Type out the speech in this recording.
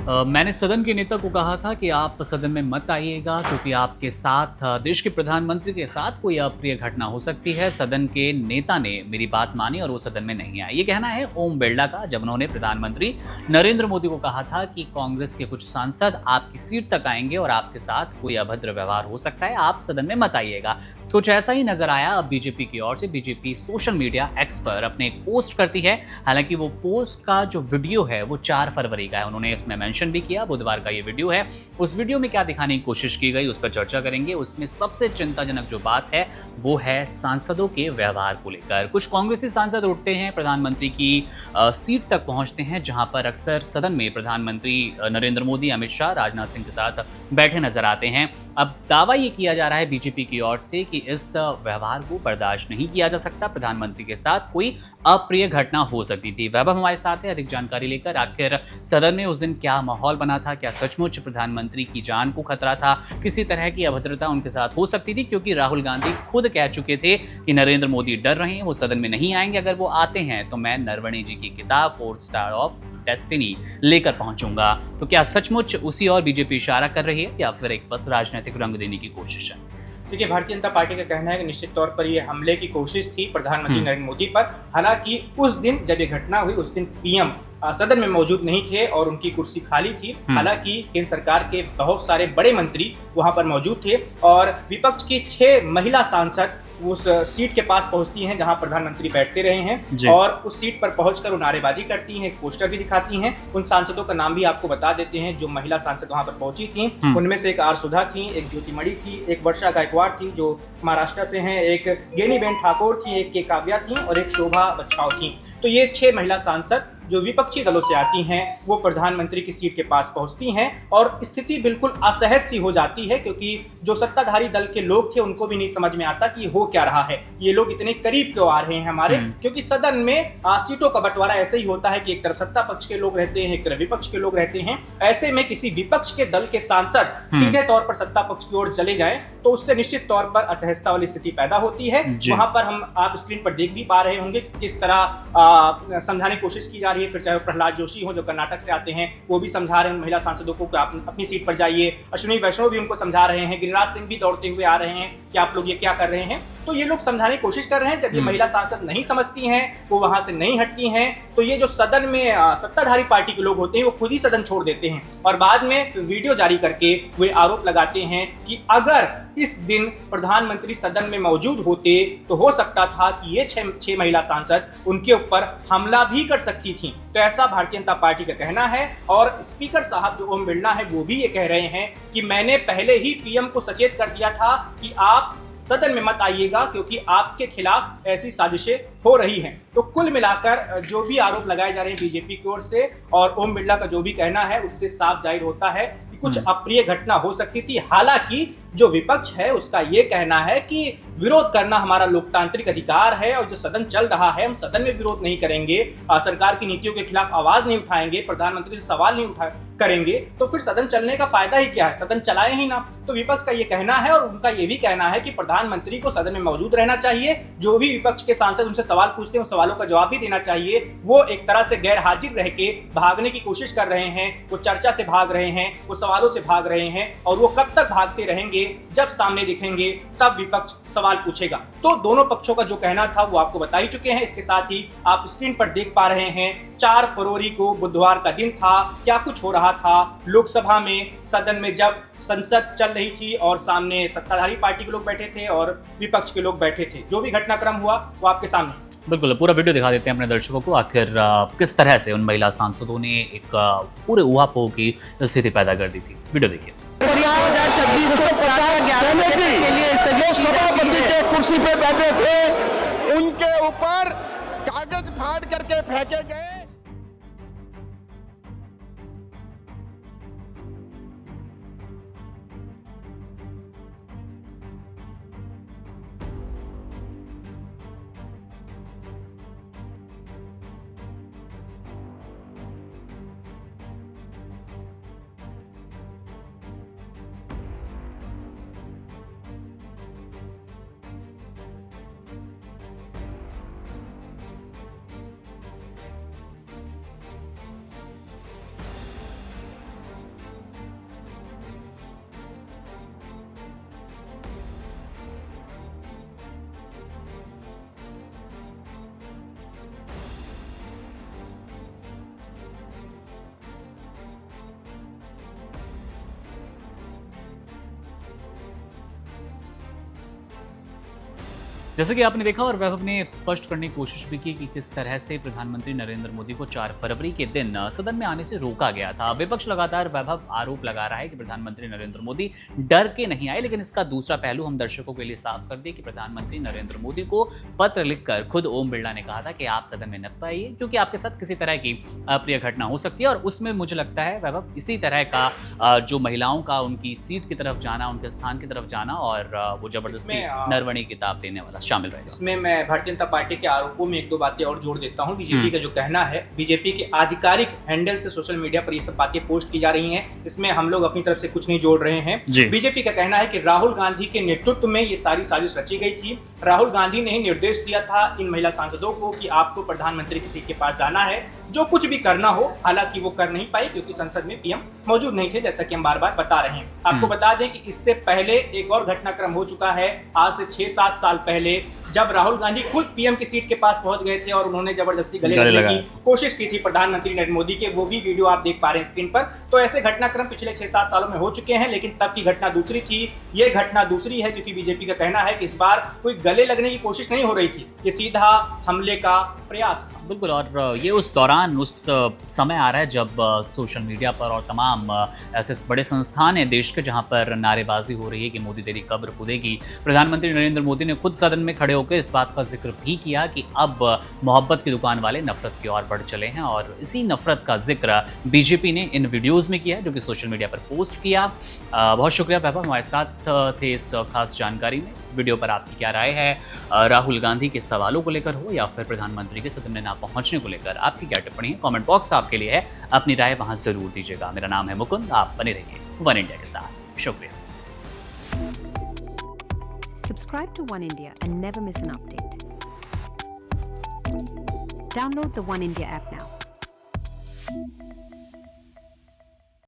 मैंने सदन के नेता को कहा था कि आप सदन में मत आइएगा क्योंकि आपके साथ देश के प्रधानमंत्री के साथ कोई अप्रिय घटना हो सकती है। सदन के नेता ने मेरी बात मानी और वो सदन में नहीं आए। ये कहना है ओम बिरला का, जब उन्होंने प्रधानमंत्री नरेंद्र मोदी को कहा था कि कांग्रेस के कुछ सांसद आपकी सीट तक आएंगे और आपके साथ कोई अभद्र व्यवहार हो सकता है, आप सदन में मत आइएगा। कुछ ऐसा ही नजर आया अब बीजेपी की ओर से। बीजेपी सोशल मीडिया एक्स पर अपने एक पोस्ट करती है। हालांकि वो पोस्ट का जो वीडियो है वो 4 फरवरी का है। उन्होंने इसमें मेंशन भी किया, बुधवार का ये वीडियो है। उस वीडियो में क्या दिखाने की कोशिश की गई उस पर चर्चा करेंगे। उसमें सबसे चिंताजनक जो बात है वो है सांसदों के व्यवहार को लेकर। कुछ कांग्रेसी सांसद उठते हैं, प्रधानमंत्री की सीट तक पहुंचते हैं जहां पर अक्सर सदन में प्रधानमंत्री नरेंद्र मोदी, अमित शाह, राजनाथ सिंह के साथ बैठे नजर आते हैं। अब दावा ये किया जा रहा है बीजेपी की ओर से कि इस व्यवहार को बर्दाश्त नहीं किया जा सकता। प्रधानमंत्री के साथ कोई अप्रिय घटना हो सकती थी। वैभव हमारे साथ है अधिक जानकारी लेकर। आखिर सदन में उस दिन क्या माहौल बना था? क्या सचमुच प्रधानमंत्री की जान को खतरा था? किसी तरह की अभद्रता उनके साथ हो सकती थी? क्योंकि राहुल गांधी खुद कह चुके थे कि नरेंद्र मोदी डर रहे हैं, वो सदन में नहीं आएंगे। अगर वो आते हैं तो मैं नरवणे जी की किताब 4 स्टार ऑफ डेस्टिनी लेकर पहुंचूंगा। तो क्या सचमुच उसी और बीजेपी इशारा कर रही है या फिर एक बस राजनीतिक रंग देने की कोशिश है? देखिए, भारतीय जनता पार्टी का कहना है कि निश्चित तौर पर ये हमले की कोशिश थी प्रधानमंत्री नरेंद्र मोदी पर। हालांकि उस दिन जब ये घटना हुई उस दिन पीएम सदन में मौजूद नहीं थे और उनकी कुर्सी खाली थी। हालांकि केंद्र सरकार के बहुत सारे बड़े मंत्री वहां पर मौजूद थे और विपक्ष की 6 महिला सांसद उस सीट के पास पहुंचती हैं जहां प्रधानमंत्री बैठते रहे हैं और उस सीट पर पहुंचकर वो नारेबाजी करती हैं, एक पोस्टर भी दिखाती हैं। उन सांसदों का नाम भी आपको बता देते हैं जो महिला सांसद वहां पर पहुंची थी। उनमें से एक आर सुधा थी, एक ज्योतिमणि थी, एक वर्षा गायकवाड़ थी जो महाराष्ट्र से हैं, एक गेनीबेन ठाकुर थी, एक के काव्या थी और एक शोभा बच्छाव थी। तो ये 6 महिला सांसद जो विपक्षी दलों से आती हैं वो प्रधानमंत्री की सीट के पास पहुंचती हैं और स्थिति बिल्कुल असहज सी हो जाती है क्योंकि जो सत्ताधारी दल के लोग थे उनको भी नहीं समझ में आता कि हो क्या रहा है, ये लोग इतने करीब क्यों आ रहे हैं हमारे। क्योंकि सदन में सीटों का बंटवारा ऐसे ही होता है कि एक तरफ सत्ता पक्ष के लोग रहते हैं, एक तरफ विपक्ष के लोग रहते हैं। ऐसे में किसी विपक्ष के दल के सांसद सीधे तौर पर सत्ता पक्ष की ओर चले जाएं तो उससे निश्चित तौर पर असहजता वाली स्थिति पैदा होती है। वहां पर हम आप स्क्रीन पर देख भी पा रहे होंगे किस तरह समझाने की कोशिश की जा रही है। फिर चाहे प्रहलाद जोशी हो जो कर्नाटक से आते हैं, वो भी समझा रहे हैं महिला सांसदों को कि आप अपनी सीट पर जाइए। अश्विनी वैष्णव भी उनको समझा रहे हैं, गिरिराज सिंह भी दौड़ते हुए आ रहे हैं कि आप लोग ये क्या कर रहे हैं। तो ये लोग समझाने की कोशिश कर रहे हैं। जब ये महिला सांसद नहीं समझती हैं, वो वहां से नहीं हटती हैं, तो ये जो सदन में सत्ताधारी पार्टी के लोग होते हैं वो खुद ही सदन छोड़ देते हैं और बाद में वीडियो जारी करके वे आरोप लगाते हैं कि अगर इस दिन प्रधानमंत्री सदन में मौजूद होते तो हो सकता था कि ये 6 महिला सांसद उनके ऊपर हमला भी कर सकती थी। तो ऐसा भारतीय जनता पार्टी का कहना है और स्पीकर साहब जो ओम बिरला है वो भी ये कह रहे हैं कि मैंने पहले ही पीएम को सचेत कर दिया था कि आप सदन में मत आइएगा क्योंकि आपके खिलाफ ऐसी साजिशें हो रही हैं। तो कुल मिलाकर जो भी आरोप लगाए जा रहे हैं बीजेपी की ओर से और ओम बिरला का जो भी कहना है उससे साफ जाहिर होता है कि कुछ अप्रिय घटना हो सकती थी। हालांकि जो विपक्ष है उसका ये कहना है कि विरोध करना हमारा लोकतांत्रिक अधिकार है और जो सदन चल रहा है हम सदन में विरोध नहीं करेंगे, सरकार की नीतियों के खिलाफ आवाज नहीं उठाएंगे, प्रधानमंत्री से सवाल नहीं करेंगे तो फिर सदन चलने का फायदा ही क्या है, सदन चलाए ही ना। तो विपक्ष का ये कहना है और उनका ये भी कहना है कि प्रधानमंत्री को सदन में मौजूद रहना चाहिए। जो भी विपक्ष के सांसद उनसे सवाल पूछते हैं उन सवालों का जवाब भी देना चाहिए। वो एक तरह से गैर हाजिर रह के भागने की कोशिश कर रहे हैं, वो चर्चा से भाग रहे हैं, वो सवालों से भाग रहे हैं और वो कब तक भागते रहेंगे, जब सामने दिखेंगे तब विपक्ष सवाल पूछेगा। तो दोनों पक्षों का जो कहना था वो आपको बता ही चुके हैं। इसके साथ ही आप स्क्रीन पर देख पा रहे हैं 4 फरवरी को बुधवार का दिन था, क्या कुछ हो रहा था लोकसभा में। सदन में जब संसद चल रही थी और सामने सत्ताधारी पार्टी के लोग बैठे थे और विपक्ष के लोग बैठे थे, जो भी घटनाक्रम हुआ वो आपके सामने। बिल्कुल, पूरा वीडियो दिखा देते हैं अपने दर्शकों को। आखिर किस तरह से उन महिला सांसदों ने एक पूरे ऊहापोह की स्थिति पैदा कर दी थी, वीडियो देखिए। 2026 को 11 में जो सभापति के कुर्सी पे बैठे थे उनके ऊपर कागज फाड़ करके फेंके गए। जैसे कि आपने देखा और वैभव ने स्पष्ट करने की कोशिश भी की कि किस तरह से प्रधानमंत्री नरेंद्र मोदी को 4 फरवरी के दिन सदन में आने से रोका गया था। विपक्ष लगातार वैभव आरोप लगा रहा है कि प्रधानमंत्री नरेंद्र मोदी डर के नहीं आए, लेकिन इसका दूसरा पहलू हम दर्शकों के लिए साफ कर दें कि प्रधानमंत्री नरेंद्र मोदी को पत्र लिखकर खुद ओम बिरला ने कहा था कि आप सदन में न आइए क्योंकि आपके साथ किसी तरह की अप्रिय घटना हो सकती है। और उसमें मुझे लगता है वैभव इसी तरह का जो महिलाओं का उनकी सीट की तरफ जाना, उनके स्थान की तरफ जाना और वो जबरदस्ती नरवणी किताब देने वाला शामिल रहेगा। इसमें मैं भारतीय जनता पार्टी के आरोपों में एक दो बातें और जोड़ देता हूं। बीजेपी का जो कहना है, बीजेपी के आधिकारिक हैंडल से सोशल मीडिया पर ये सब बातें पोस्ट की जा रही हैं, इसमें हम लोग अपनी तरफ से कुछ नहीं जोड़ रहे हैं। बीजेपी का कहना है कि राहुल गांधी के नेतृत्व में ये सारी साजिश रची गई थी। राहुल गांधी ने ही निर्देश दिया था इन महिला सांसदों को कि आपको प्रधानमंत्री की सीट के पास जाना है, जो कुछ भी करना हो। हालांकि वो कर नहीं पाई क्योंकि संसद में पीएम मौजूद नहीं थे, जैसा कि हम बार बार बता रहे हैं। आपको बता दें कि इससे पहले एक और घटनाक्रम हो चुका है, आज से 6-7 साल पहले, जब राहुल गांधी खुद पीएम की सीट के पास पहुंच गए थे और उन्होंने जबरदस्ती गले लगने की कोशिश की थी प्रधानमंत्री नरेंद्र मोदी के। वो भी वीडियो आप देख पा रहे हैं स्क्रीन पर। तो ऐसे घटनाक्रम पिछले 6-7 सालों में हो चुके हैं, लेकिन तब की घटना दूसरी थी, ये घटना दूसरी है, क्योंकि बीजेपी का कहना है कि इस बार कोई गले लगने की कोशिश नहीं हो रही थी, ये सीधा हमले का प्रयास था। बिल्कुल, और ये उस दौरान उस समय आ रहा है जब सोशल मीडिया पर और तमाम ऐसे बड़े संस्थान हैं देश के जहां पर नारेबाजी हो रही है कि मोदी तेरी कब्र खुदेगी। प्रधानमंत्री नरेंद्र मोदी ने खुद सदन में खड़े होकर इस बात का जिक्र भी किया कि अब मोहब्बत की दुकान वाले नफरत की ओर बढ़ चले हैं, और इसी नफरत का जिक्र बीजेपी ने इन वीडियोज़ में किया जो कि सोशल मीडिया पर पोस्ट किया। बहुत शुक्रिया वैभव, हमारे साथ थे इस खास जानकारी में। वीडियो पर आपकी क्या राय है, राहुल गांधी के सवालों को लेकर हो या फिर प्रधानमंत्री के सदन में ना पहुंचने को लेकर आपकी क्या टिप्पणी है? कमेंट बॉक्स आपके लिए है, अपनी राय वहां जरूर दीजिएगा। मेरा नाम है मुकुंद, आप बने रहिए वन इंडिया के साथ। शुक्रिया। Subscribe to One India and never miss an update. Download the One India app now.